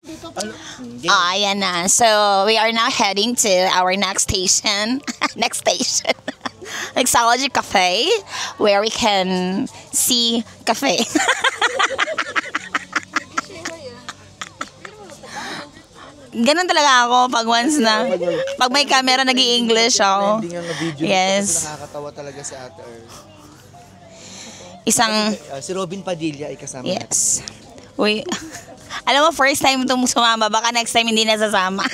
Ayan na. So, we are now heading to our next station. Next station. Mixology Cafe, where we can see cafe. Ganun talaga ako pag once na. Pag may camera, nag-i-English ako. Yes. Nakakatawa talaga si Ate Earth. Isang... Si Robin Padilla ay kasama natin. Yes. Uy. Alam mo, first time itong sumama. Baka next time hindi na sasama.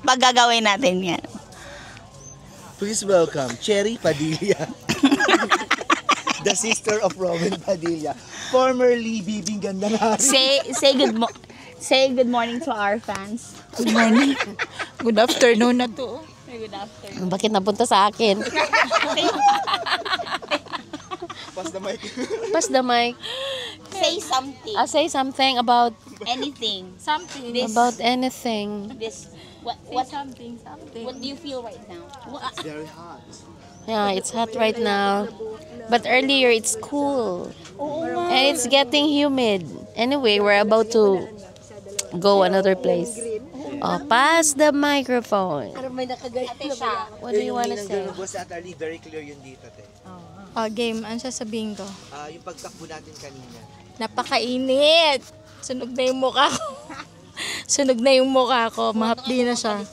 Pag gagawin natin yan. Please welcome Cherry Padilla. The sister of Robin Padilla. Formerly Bibing Gandanari. Say good morning to our fans. Good morning. Good afternoon na to. Good afternoon. Bakit napunta sa akin? Pass the mic. Pass the mic. Say something. I'll say something about Anything. Something. anything. What Something. What do you feel right now? It's very hot. Yeah, it's hot right now. But earlier it's cool. And it's getting humid. Anyway, we're about to go another place. Oh, pass the microphone. What do you want to say? Boss Ate Arlie, very clear yun dito, te. Game, ano sasabihin ko? Yung pagtakbo natin kanina. Napakainit! Sunog na yung mukha ko. Sunog na yung mukha ko. Mahapdi na siya.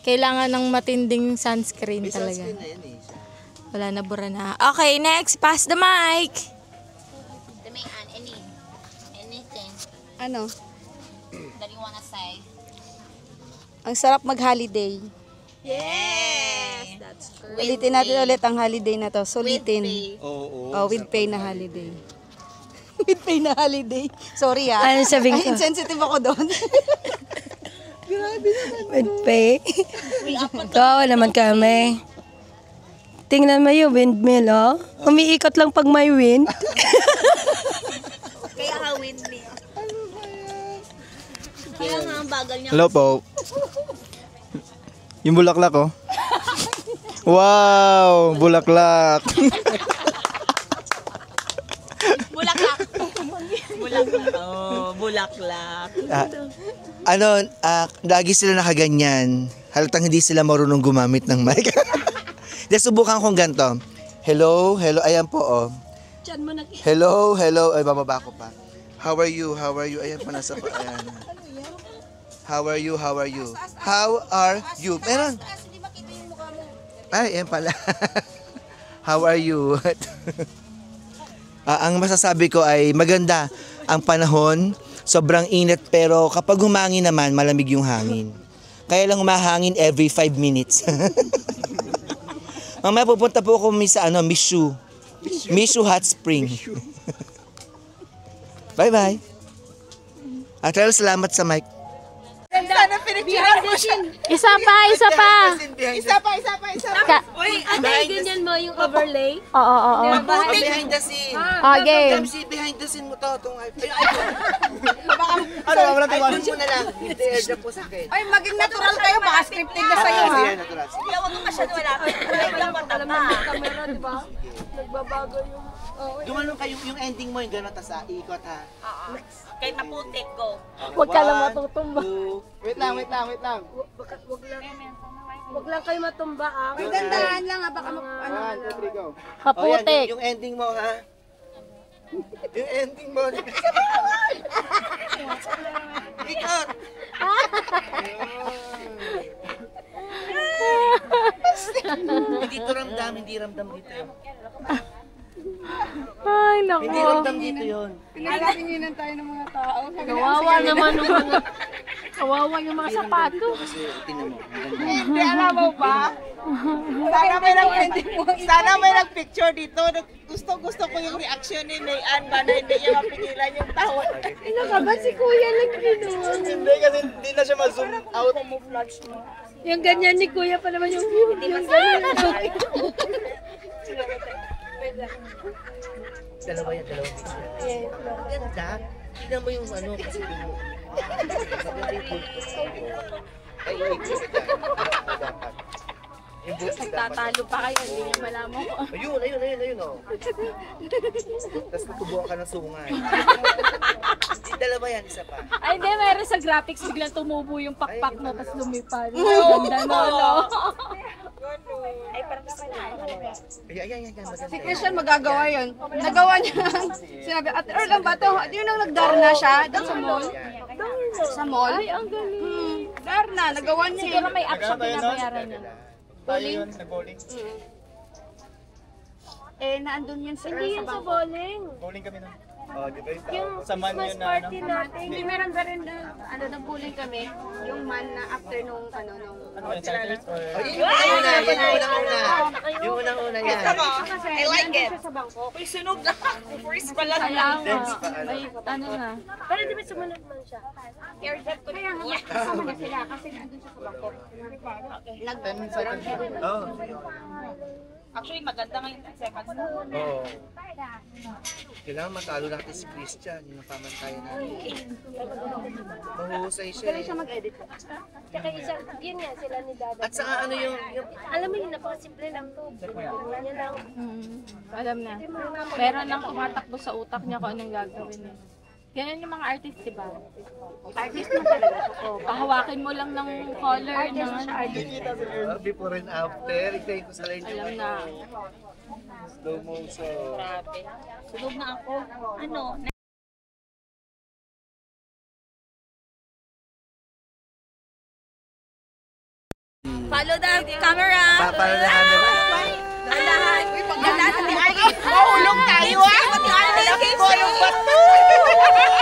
Kailangan ng matinding sunscreen May talaga. sunscreen na yan eh. Wala na, bura na. Okay, next. Pass the mic! Anything Ano? that you wanna say? Ang sarap mag-holiday. Yes! That's true. Ulitin natin ulit ang holiday na to. Sulitin. Oo. Oh, with pay na holiday. With pay na holiday. Sorry ah. Ano sabihin ko? Ay, insensitive ako doon. With pay. Kawawa naman kami. Tingnan mo yung windmill, oh. Umiikot lang pag may wind. Kaya nga windmill. Kaya nga ang bagal niya. Hello po. Yung bulaklak, oh. Wow! Bulaklak. Bulaklak. Bulaklak. Oh, bulaklak. Lagi sila nakaganyan. Halatang hindi sila marunong gumamit ng mic. De, subukan kong ganito. Hello, ayan po, oh. Hello. Ay, bababa ko pa. How are you? Ayan pa, nasa pa. Ayan. How are you? How are you? Meron. Ay, ayan pala. How are you? Ang masasabi ko ay maganda ang panahon. Sobrang init pero kapag humangin naman, malamig yung hangin. Kaya lang humahangin every 5 minutes. Mamaya pupunta po ako sa Mishu Hot Spring. Bye-bye. At salamat sa mic. Isa pa! Uy, Ganyan mo yung overlay? Oo. Behind the scene. Game. MC, behind the scene mo to. iPhone mo na lang. Hindi, airdrop po sa akin. Ay, maging natural kayo. Baka scripted na sa'yo ha. Sige, natural. Sige. huwag mo masyado malapit. Alam mo yung camera, di ba? Nagbabago yung... Gumanon kayo yung ending mo, yung gano'n, tas ikot ha. Kahit maputik ko. Huwag ka lang matutumba. Wait lang. Huwag lang kayo matumba, ah. May gandahan lang ha. Baka Kaputik. Yung ending mo ha. Yung ending mo. Ikot. Hindi ramdam dito. Ay, naku. Hindi ramdam dito yun. Pinagalinginan tayo ng mga tao. Kawawa naman yung mga... Kawawa yung mga sapatos. Kasi tinan mo. Hindi, alam mo ba? Sana may nag-picture dito. Gusto ko yung reaction ni Nayan ba na hindi niya mapigilan yung tawa. Ano ka ba si Kuya nagkinuha? Hindi kasi hindi na siya ma-zoom out. Yung ganyan ni Kuya pa naman yung ganyan. Dalawa yan. Ganda. Tignan mo yung ano. Kasi yung... Ay, ikot. Dapat. Yung buhok dapat. Tatalo pa kayo, hindi niyo malaman ko. Ayun, oh. Tapos tutubuan ka ng sungay. Hindi, dalawa yan, isa pa. Ay, hindi, meron sa graphics, biglang tumubo yung pakpak mo, tapos lumipad. Ganda no, no? Ayan, maganda. Si Christian magagawa yun. Nagawa niya. Sinabi, at Earl, ang bato, yun ang nagdarna siya doon sa mall. Sa mall? Ay, ang galing. Darna, nagawa niya Siguro yun. may action pinabayaran niya. Tayo yun, nag-bowling. Eh, naandun yun sa Earl Hindi sa yun sa bangko. bowling. Bowling kami nun. Oh, di ba yung Yung sa man Christmas yun na, party natin. Hindi, meron ba rin na, nagpuling kami, yung man na after nung, nung, ano yun, Saturdays or... Yung unang-una yan. I like it. Sa bangko. Uy, sunog na. First pala. May ano na. Pero di ba sumunod man siya? Kaya nga, kasama na sila kasi nandun siya sa bangko. Oh. Actually, maganda nga yung seconds na. Oo. Kailangan matalo natin si Christian, yung pamantayan natin. Mahuhusay siya. Galing siya mag-edit. Tsaka isa, yun nga sila ni Dada. At saka ano yung Alam mo yun, napakasimple lang to. Yan lang. Alam na. Pero nang tumatakbo sa utak niya kung anong gagawin niya. Ganyan yung mga artist, di ba? Artist lang talaga siya. Oh, pahawakin mo lang ng color ng before and after, ikayin ko sa line alam na. slow motion. Grabe. Sunog na ako. Ano? Follow the camera. Para na camera. Alahan. Alahan. Mahulog tayo ah. Pati Arnie. Mahulog ba?